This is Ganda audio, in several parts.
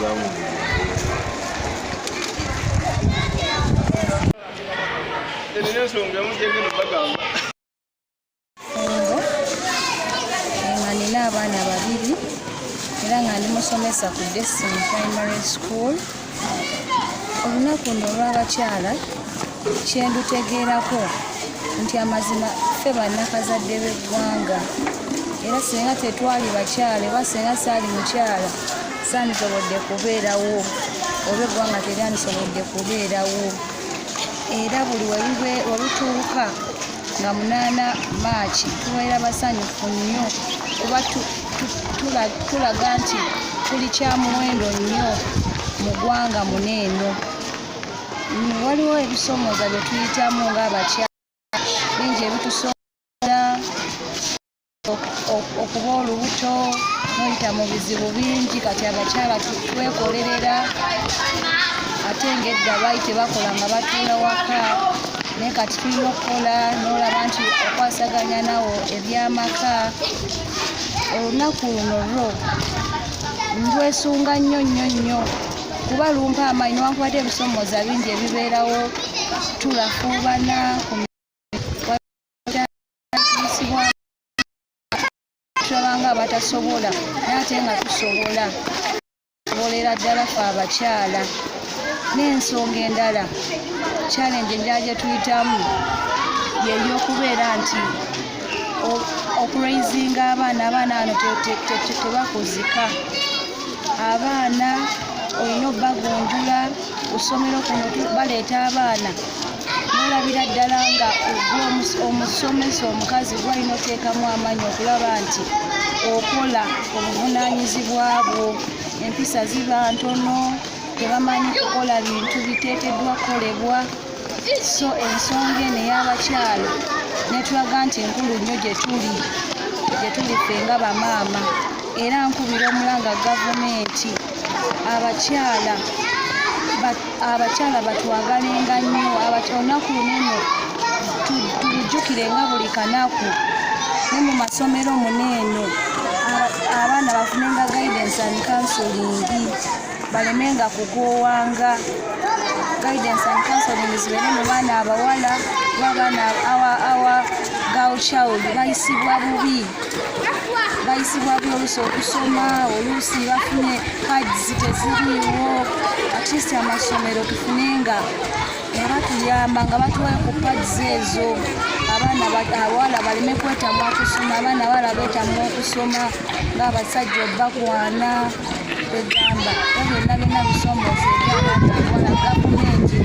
bulamu. Nga nina abaana babiri era nga ndi musomesa ku Destiny Primary School. Olunaku luno olw'abakyala kyendutegeerako nti amazima ffe bannakazadde b'eggwanga era singa tetwali bakyala oba singa saali mukyala sandisobodde kubeerawo oba eggwanga teryandisobodde kubeerawo. Era buli webituuka nga 8 Maachi tubeera basanyufu nnyo kuba tulaga nti tuli kya muwendo nnyo mu ggwanga muneeno. Waliwo ebisoomooza bye tuyitamu ng'abakyala bingi ebitusobola okuba olubuto n'oyita mu bizibu bingi. Kati abakyala twekolerera ate ng'edda baali tebakola nga batuula waka, naye kati tulina okukola n'olaba nti okwasaganya nawo eby'amaka. Olunaku luno lwo ndwesunga nnyo nnyo nnyo kuba lumpa amaanyi newankubadde ebisoomooza bingi ebibeerawo. Tulafuubana tulabanga abatasobola naye ate nga tusobolera ddala ffe abakyala. N'ensonga endala challenge endala gye tuyitamu y'eyokubeera nti okuraisinga abaana bano tebakuzika. Abaana olina obbagonjula ku ssomero kuno baleeta abaana n'olabira ddala nga omusomesa omukazi gwalina oteekamu amaanyi okulaba nti okola obuvunaanyizibwa bwo. Empisa ziba ntono, tebamanyi kukola bintu biteekeddwa kukolebwa. So ensonga eno ey'abakyala netulaga nti nkulu nnyo gye tuli ffe nga bamaama. Era nkubira omulanga gavumenti abakyala batwagalenga nnyo. Olunaku luno tulujjukire nga buli kanaku. Ne mu masomero muneeno abaana bafunenga guidance and counseling, balemenga kugoowanga. Guidance and counseling zibeere mu baana abawala babaana awa girl child bayisibwa bubi oluusi okusoma, oluusi bafunye cards teziriiwo. At least amasomero tufunenga nga batuyamba nga batuwayo ku pads ezo. Abaana abawala baleme kwetamwa kusoma, abaana abawala beetamwa okusoma ng'abasajja obbakwana egamba byonna bisoomooza eby'abaana abawala. Gavumenti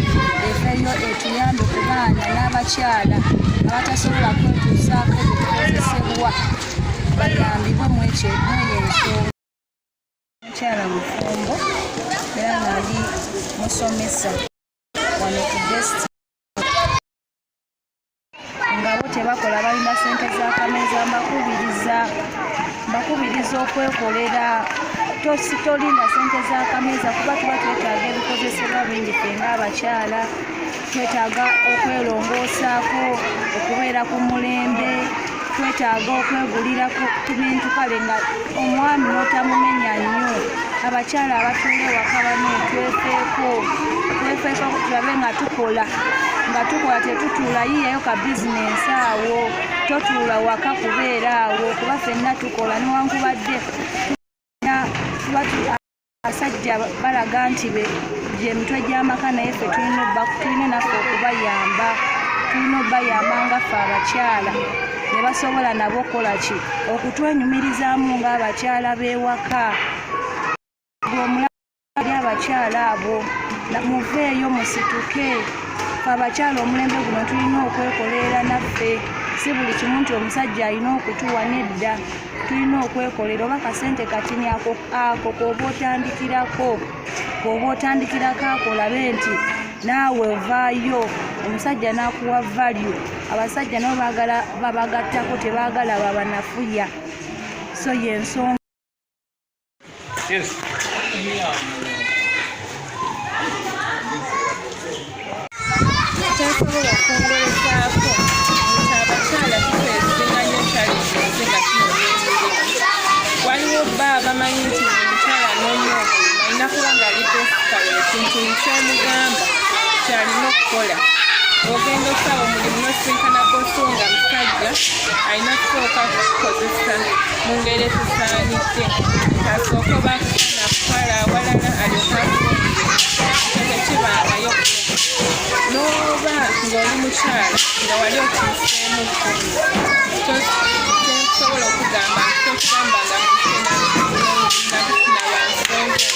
efeeyo etuyambe ku baana n'abakyala abatasobola kwetuusaako ebikozesebwa bayambibwe mu ekyo ensonga. Omukyala mufumbo era ng'ali musomesa wano ku Destiny nga bo tebakola balina ssente z'akameeza. Mbakubiriza okwekolera. Tolinda ssente z'akameeza kuba tuba twetaaga ebikozesebwa bingi ffe ng'abakyala. Twetaaga okwelongoosaako, okubeera ku mulembe, twetaaga okwegulira ku bintu kale nga omwami n'otamumenya nnyo. Abakyala abatuula ewaka bano twefeeko tulabe nga tukola tetutuula yiyayo ka bizinensi awo. Totuula waka kubeera awo kuba ffenna tukola newankubadde abasajja balaga nti gy'emitwe gy'amaka naye ffe tulina naffe okubayamba nga ffe abakyala ne basobola nabo okukola ki okutwenyumirizaamu ng'abakyala b'ewaka. Omulanga abakyala abo muveeyo musituke. Ffe abakyala omulembe guno tulina okwekolera naffe. Si buli kimu nti omusajja alina okutuwa, nedda. Tulina okwekolera oba kasente katini ako k'oba otandikirako akolabe nti naawe ovaayo, omusajja n'akuwa value. Abasajja nabo babagattako, tebaagala babanafuya. So y'ensonga. Kyasobola okwongerezaako nti abakyala tukweziganya challenges nga kino waliwo bba abamanyi nti omukyala n'omu balina kuba kyomugamba kyalina okukola. Ogenda okusaba omulimu n'osinkana boosi nga musajja alina kusooka kukozesa mu ngeri etusaanidde. Kasooka oba nakutwala awalala alyoka akubuulire tekibangayo. N'oba ng'oli mukyala nga wali okiiseemu tosobola okugamba tokugamba nga nakufuna lwansonga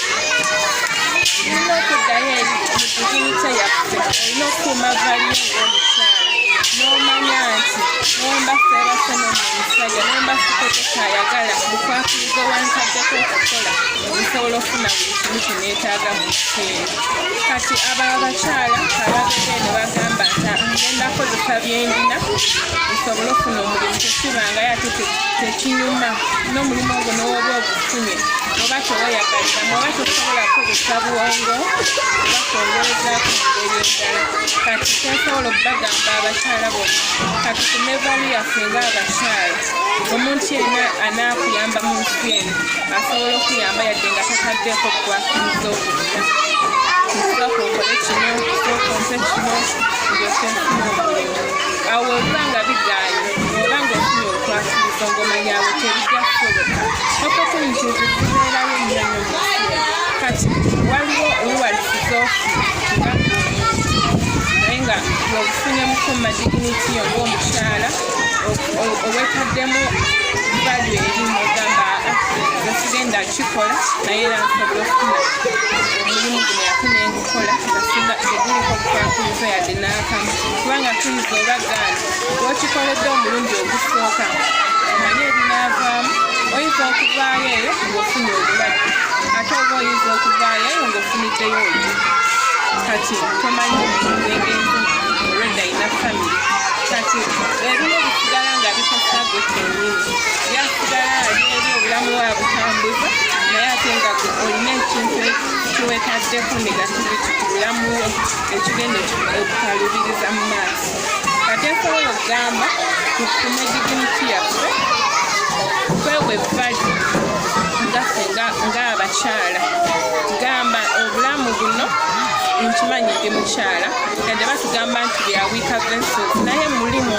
olina okuddayo eri mu diginita yaffe. Olina okukuuma valiyo ng'omukyala n'omanya nti nomba seebase n'omusajja nomba sikoze ayagala bukwakiriza owankaddeko okukola nsobola okufuna buli kimu kyeneetaaga mu kiseera. Kati abo abakyala abagende ne bagamba nti ngenda kozesa byendina nsobole okufuna omulimu tekibanga ate tekinyuma n'omulimu ogwo n'owoba ogufunye oba teweyagaliramu oba tosobola kukozesa bwongo oba kwongerezaako mu ngeri endala. Kati kyensobola okubagamba abakyala bonna kati ku mevali yaffe ng'abakyala omuntu yenna anaakuyamba mu nsi eno asobola okuyamba yadde nga tataddeeko okukwakiriza okutta. Nsooka okole kino sooka ompe kino ndyoke nfuna omulimu. Awo bweba nga bigaanye oba ng'ofunye okukwakiriza ng'omanya abo tebijja kusoboka. Opportunities zibeerayo ennyo mu nsi eno. Kati waliwo oluwalisiza nga naye nga bw'obufunyemuko mu madiginiti yo ng'omukyala obwetaddemu valu erimu ogamba esigenda kikola naye era nsobola okufuna omulimu guno yafuna engukola nga teguliko okukwakiriza yadde n'akamu kubanga tuyinza obagaana bw'okikoledde omulundi ogusooka omanye ebinaavaamu oyinza okuvaayo eyo ng'ofunye obulwadde ate oba oyinza okuvaayo eyo ng'ofuniddeyo olwo. Kati tomanyi egenzi olwedda ayina famire. Kati ebimu bisigala nga bikosa gwe kennyini byasigala ali eri obulamu bwa butambuza naye ate nga olina ekintu kiwetaddeko negativity ku bulamu bwo ekigenda okukalubiriza mu maaso. Kati nsobola okugamba tukume diginiti yaffe twewe vali ngaffe ng'abakyala gamba obulamu buno nkimanyidde mukyala yadde batugamba nti byawiika vessels naye mulimu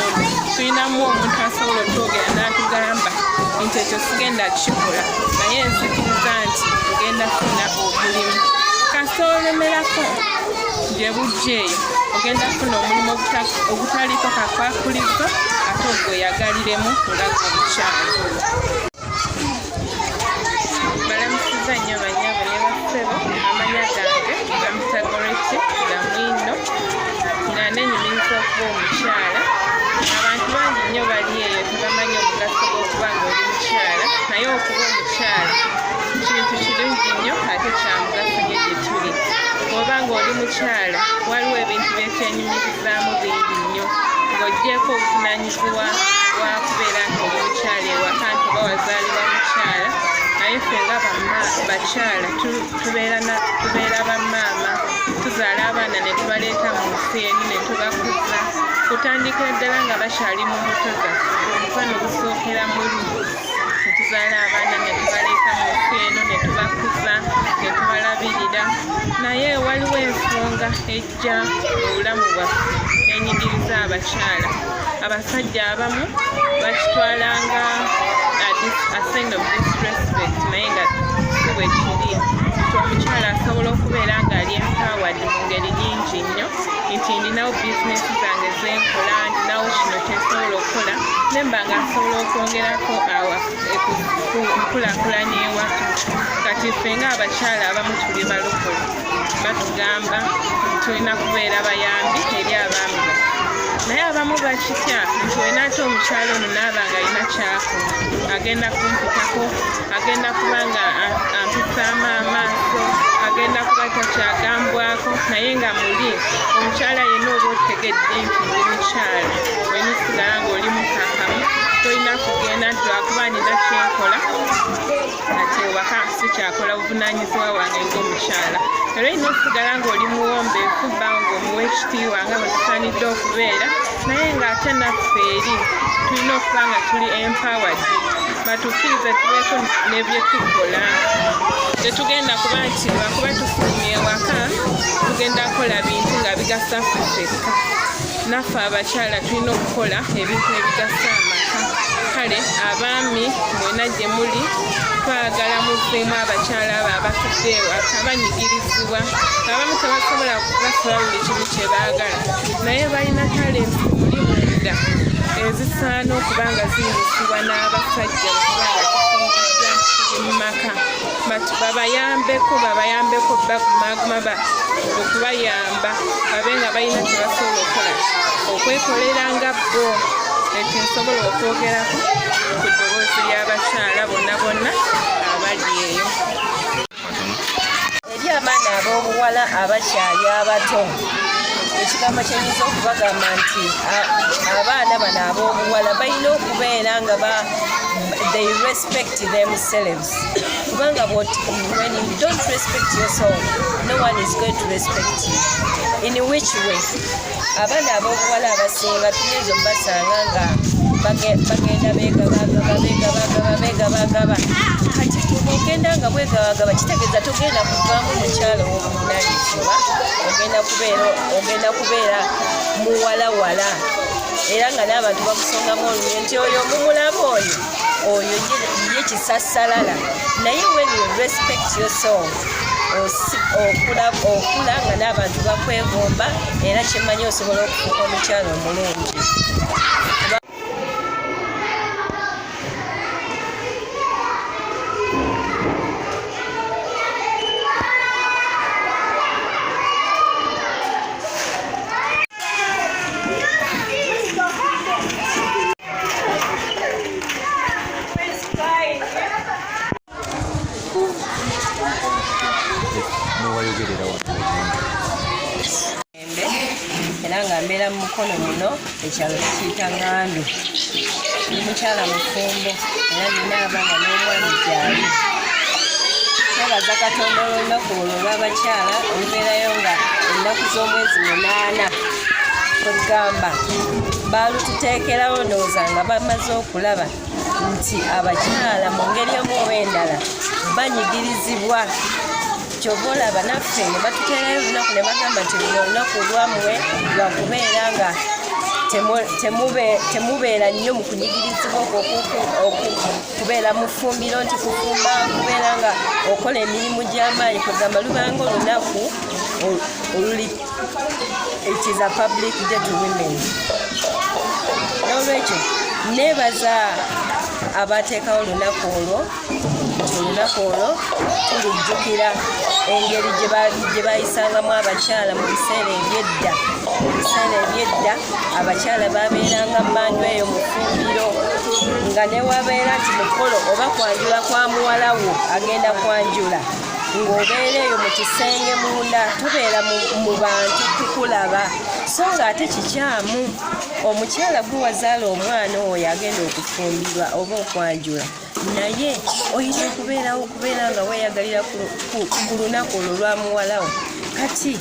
tulinamu omuntu asobola otwogera n'atugamba nti ekyo sigenda kikola naye nzikiriza nti ngenda kufuna omulimu. Kasita olemerako gye bujja eyo ogenda kufuna omulimu ogutaliko kakwakulizo ate ogweyagaliremu ng'agwe omukyala. Balamusiza nnyo banyabo ne bassebo amanya gange gamutagoleki gamwino nga nenyumiriza okuba omukyala. Abantu bangi nnyo bali eyo tebamanyi omugaso gw'okuba ng'oli mukyala naye okuba omukyala kintu kirungi nnyo ate kya mugaso nnyo gye tuli. Bw'oba ng'oli mukyala waliwo ebintu byekyenyumirizaamu bingi nnyo ng'oggyeko obuvunaanyizibwa bwa kubeera nti oli mukyala ewaka nti oba wazaalibwa mukyala naye ffe nga bakyala tubeera bamaama tuzaala abaana ne tubaleeta mu nsi eno ne tubakuza kutandikira ddala nga bakyali mu mbuto zaffe omukwano gusookera muli ne tuzaala abaana ne tubaleeta mu nsi eno ne tubakuza ne tubalabirira naye waliwo ensonga ejja obulamu bwaffe nenyigiriza abakyala. Abasajja abamu bakitwalanga a sign of disrespect naye nga si bwe kiri nti omukyala asobola okubeera ng'ali empowered mu ngeri nyingi nnyo nti ndinawo bizinesi zange zenkola ndinawo kino kyensobola okukola nemba nga nsobola okwongerako ku nkulaakulanya ewaka. Kati ffe ng'abakyala abamu tuli balokole batugamba tulina kubeera bayambi eri abaami baffe naye abamu bakitya nti wena ate omukyala ono naaba nga alina kyakola agenda kumpitako agenda kuba nga ampisaamu amaaso agenda kuba takyagambwako naye nga muli omukyala yenna oba otegedde nti ndi mukyala wena osigala ng'oli mukakamu tolina kugenda nti lwakuba nina kyenkola ate ewaka sikyakola buvunaanyizibwa wange ng'omukyala era olina osigala ng'oli muwombeefu bba ng'omuwa ekitiibwa nga bwe tusaanidde okubeera naye ng'ate naffe eri tulina okuba nga tuli empowered batukkirize tubeeko n'ebyetukola. Tetugenda kuba nti lwakuba tufulumye ewaka tugenda kukola bintu nga bigasa ffe ffekka. Naffe abakyala tulina okukola ebintu ebigasa amaka. Kale abaami mwena gye muli twagala muveemu abakyala abo abatudde ewaka banyigirizibwa. Abamu tebasobola basobola buli kimu kye baagala naye balina talenti muli munda ezisaana okuba nga ziyingisibwa n'abasajja okubanga tufungiza mu maka. Babayambeko bagumaguma okubayamba babe nga balina kye basobola okukola okwekolera nga bo. Ekyo nsobola okwogerako ku ddoboozi ly'abakyala bonna bonna abali eyo. Eri abaana ab'obuwala abakyali abato, ekigambo kyenyinza okubagamba nti abaana bano ab'obuwala balina okubeera nga they respect themselves. Kubanga when you don't respect yourself, no one is going to respect you. In which way? Abaana ab'obuwala abasinga tuyinza obbasanga nga bagenda beegabagaba. Kati ogenda nga bwegabagaba kitegeeza togenda kuvaamu mukyalo w'obuvunaanyizibwa, ogenda kubeera muwalawala era nga n'abantu bakusongamu olunye nti oyo mumulaba oyo ye kisassalala. Naye when you respect yourself okula nga n'abantu bakwegomba era kyemmanyi osobola okufuuka omukyalo omulungi. Era nga mbeera mu mukono muno ekyalo tukiyita Ngandu. Ndi mukyala mufumbo era nina abaana n'omwami gyali. Twebaza Katonda olw'olunaku olwo olw'abakyala olubeerayo nga ennaku z'omwezi 8 kwegamba baalututeekerawo ndowooza nga bamaze okulaba nti abakyala mu ngeri omu oba endala banyigirizibwa. Kyova olaba naffe ne batuteerayo olunaku ne bagamba nti luno olunaku lwammwe lwakubeera nga temubeera nnyo mu kunyigirizibwa okubeera mu ffumbiro nti kufumba kubeera nga okola emirimu gy'amaanyi kwegamba lubanga olunaku oluli it is a public day to women. N'olwekyo neebaza abateekawo olunaku olwo tulijjukira engeri gye bayisangamu abakyala mu biseera ebyedda. Mu biseera ebyedda abakyala babeeranga mmanju eyo mu ffumbiro nga ne wabeera nti mukolo oba kwanjula kwa muwala wo agenda kwanjula ng'obeera eyo mu kisenge munda tobeera mu bantu tukulaba. So ng'ate kikyamu omukyala gwe wazaala omwana oyo agenda okufumbirwa oba okwanjula naye oyina okubeera nga weeyagalira ku lunaku olwo lwa muwalawo. Kati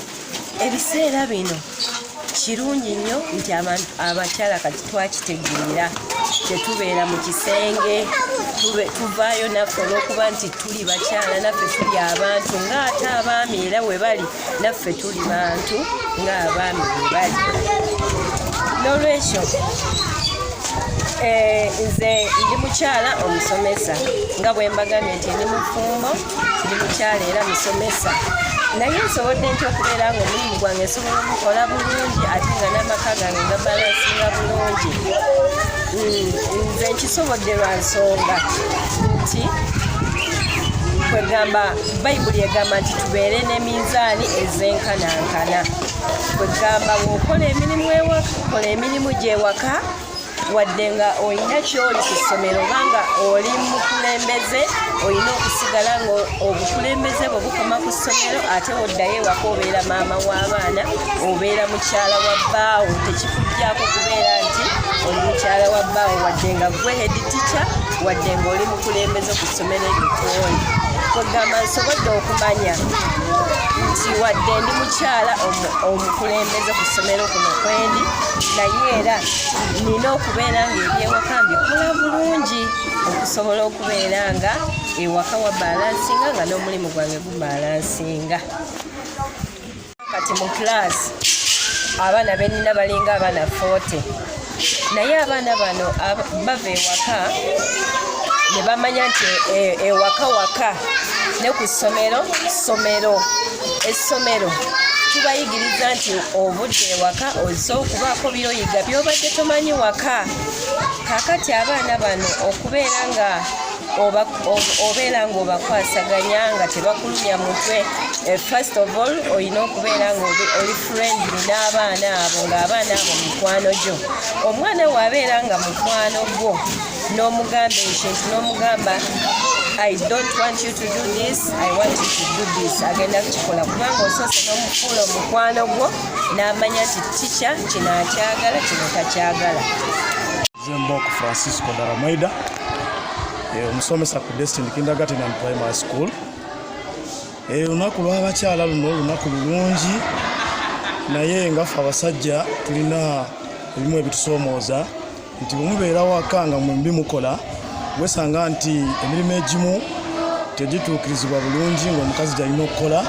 ebiseera bino kirungi nnyo nti abakyala kati twakitegeera tetubeera mu kisenge tuvaayo naffe olw'okuba nti tuli bakyala naffe tuli abantu ng'ate abaami era we bali naffe tuli bantu ng'abaami we bali. N'olwekyo nze ndi mukyala omusomesa nga bwe mbagambye nti ndi mufumbo ndi mukyala era musomesa naye nsobodde nti okubeera nga omulimu gwange nsobola omukola bulungi ate nga n'amaka gange nga balansinga bulungi. Nze nkisobodde lwa nsonga nti kwegamba bayibuli egamba nti tubeere n'eminzaani ez'enkanankana. Kwegamba bw'okola emirimu ewaka kola emirimu gy'ewaka wadde nga olina ky'oli ku ssomero obanga oli mukulembeze olina okusigala nga obukulembeze bwe bukoma ku ssomero ate woddayo ewaka obeera maama w'abaana obeera mukyala wa bbaawo. Tekikuggyako kubeera nti oli mukyala wa bbaawo wadde nga gwe head teacher wadde nga oli mukulembeze ku ssomero erikoli. Kwegamba nsobodde okumanya nti wadde ndi mukyala omukulembeze ku ssomero kuno kwendi naye era nina okubeera ng'ebyewaka mbikola bulungi okusobola okubeera nga ewaka wa balansinga nga n'omulimu gwange gubalansinga. Kati mu kilaasi abaana benina balinga abaana 40 naye abaana bano bava ewaka ne bamanya nti ewaka waka ne ku ssomero essomero tubayigiriza nti obudde ewaka ozze okubaako by'oyiga by'obadde tomanyi waka. Kaakati abaana bano okubeera nga obeera ng'obakwasaganya nga tebakulumya mutwe, first of all olina okubeera nga oli friendly n'abaana abo ng'abaana abo mukwano gyo. Omwana bw'abeera nga mukwano gwo n'omugamba ekintu n'omugamba I don't want you to do this, I want you to do this, agenda kukikola kubanga osoose n'omufuula omukwano gwo n'amanya nti tica kino akyagala kino takyagala. Zemboku Francisco Daramaida, omusomesa ku Destiny Kindergarten and Primary School. Olunaku lw'abakyala luno olunaku lulungi naye ngaffe abasajja tulina ebimu ebitusoomooza nti bwe mubeera waka nga mwembi mukola wesanga nti emirimu egimu tegituukirizibwa bulungi ng'omukazi gyalina okukola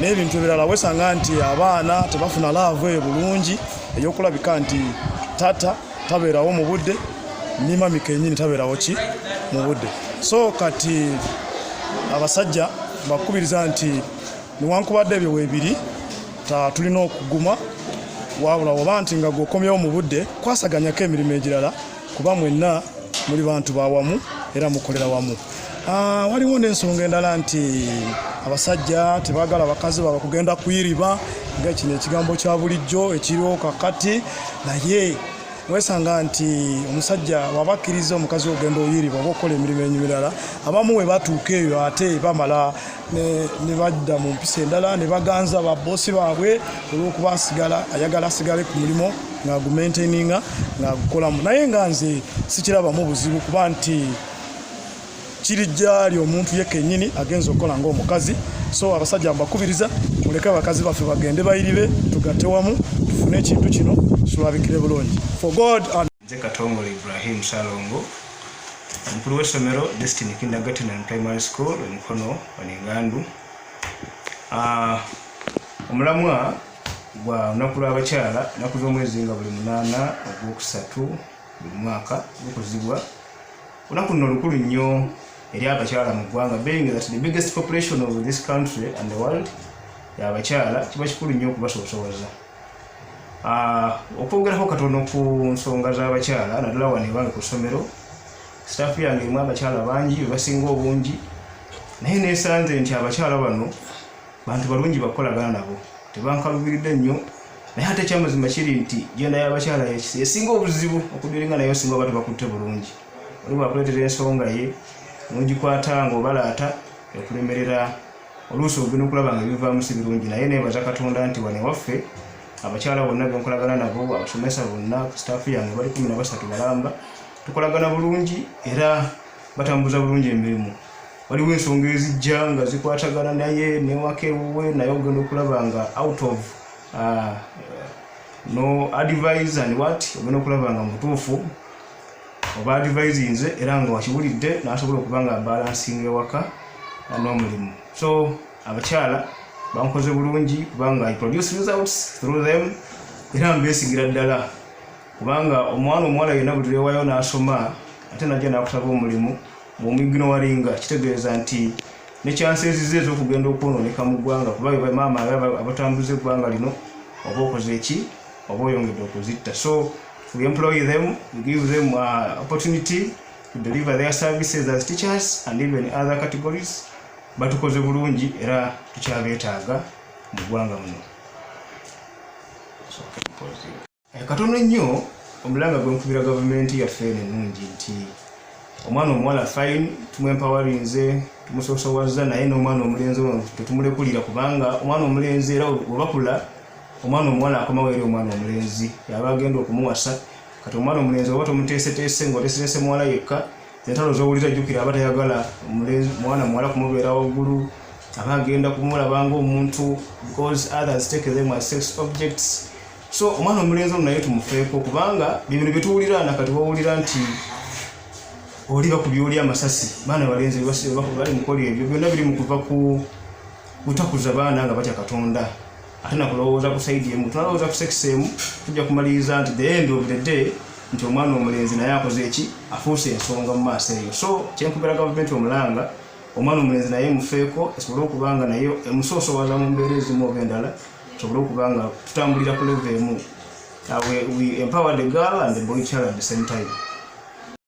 n'ebintu ebirala wesanga nti abaana tebafuna laavu eyo bulungi ey'okulabika nti tata tabeerawo mu budde ni mami kennyini tabeerawo ki mu budde. So kati abasajja bakubiriza nti niwankubadde ebyo weebiri tulina okuguma wabula oba nti nga gwokomyewo mu budde kwasaganyako emirimu egirala kuba mwenna muli bantu bawamu era mukolera wamu. Waliwo n'ensonga endala nti abasajja tebaagala abakazi baabwe kugenda kuyiriba nga kino ekigambo kya bulijjo ekiriwo kakati, naye wesanga nti omusajja wabakkiriza omukazi ogenda oyiriba oba okukola emirimu emirala abamu we batuuka eyo ate bamala ne badda mu mpisa endala ne baganza babosi baabwe olw'okuba ayagala asigale ku mulimu ng'agumaintaininga ng'agukolamu. Naye nga nze sikirabamu buzibu kuba nti kirijjali omuntu ye kennyini agenza okukola ng'omukazi. So abasajja mbakubiriza muleke abakazi baffe bagende bayiribe tugatte wamu tufune ekintu kino tulabikire bulungi. For God and Nze Katongole Ibrahim Salongo, omukulu w'essomero Destiny Kindergarten and Primary School Mukono Wanengandu. Omulamwa gwa olunaku lw'abakyala ennaku z'omwezi nga buli 8 ogwokusatu buli mwaka gukuzibwa. Olunaku luno lukulu nnyo eri abakyala mu ggwanga, being that the biggest population of this country and the world y'abakyala, kiba kikulu nnyo okubasobosoboza. Okwogerako katono ku nsonga z'abakyala naddala wano ewange ku ssomero, sitaafu yange erimu abakyala bangi bebasinga obungi, naye neesanze nti abakyala bano bantu balungi bakolagana nabo, tebankalubiridde nnyo. Naye ate ekyamazima kiri nti genda y'abakyala esinga obuzibu okudiringa naye osinga oba tebakutte bulungi. Oli bwakuleetera ensonga ye n'ogikwata ng'obalaata okulemerera oluusi ogenda okulaba nga ebivaamu si birungi. Naye neebaza Katonda nti wano waffe abakyala bonna benkolagana nabo, abasomesa bonna, sitaafu yange bali 13 balamba, tukolagana bulungi era batambuza bulungi emirimu. Waliwo ensonga ezijja nga zikwatagana naye newaka ewuwe, naye ogenda okulaba nga out of no advise and what, ogenda okulaba nga mutuufu oba advisinze era nga wakiwulidde n'asobola okuba nga balansinga ewaka n'omulimu. So abakyala bankoze bulungi kubanga I produce results through them era mbeesigira ddala kubanga omwana omuwala yenna bwe tuleewayo n'asoma ate najja n'akusaba omulimu bw'omwigino walinga, kitegeeza nti ne chances ze ez'okugenda okwonooneka mu ggwanga kuba maama abatambuza eggwanga lino oba okoze eki oba oyongedde okuzitta. So we employ them, we give them opportunity to deliver their services as teachers and even other categories. Batukoze bulungi era tukyabeetaaga mu ggwanga muno. Katono nnyo omulanga gwe nkubira gavumenti yaffe ennungi nti omwana omuwala fine tumwempawarinze tumusosowaza, naye n'omwana omulenzi tetumulekulira kubanga omwana omulenzi era webakula omwana omuwala akomawo eri omwana omulenzi yaba agenda okumuwasa. Kati omwana omulenzi oba tomuteeseteese ng'oteeseteese muwala yekka, entalo z'owulira jjukira aba tayagala mwana muwala kumubeera waggulu, aba agenda kumulaba ng'omuntu because others take them as sex objects. So omwana omulenzi ono naye tumufeeko kubanga bibino byetuwulira nakati wawulira nti oli bakubyoli amasasi baana balenzi bali mukola ebyo byonna biri mu kuva ku kutakuza baana nga batya Katonda ate nakulowooza ku saidi emu tunalowooza ku sekisi emu tujja kumaliriza nti the end of the day nti omwana omulenzi naye akoze eki afuuse ensonga mu maaso eyo. So kyenkubira gavumenti omulanga omwana omulenzi naye mufeeko esobole okubanga naye emusoosowaza mu mbeera ezimu oba endala tusobole okubanga tutambulira ku level emu. We empower the girl and the boy child at the same time.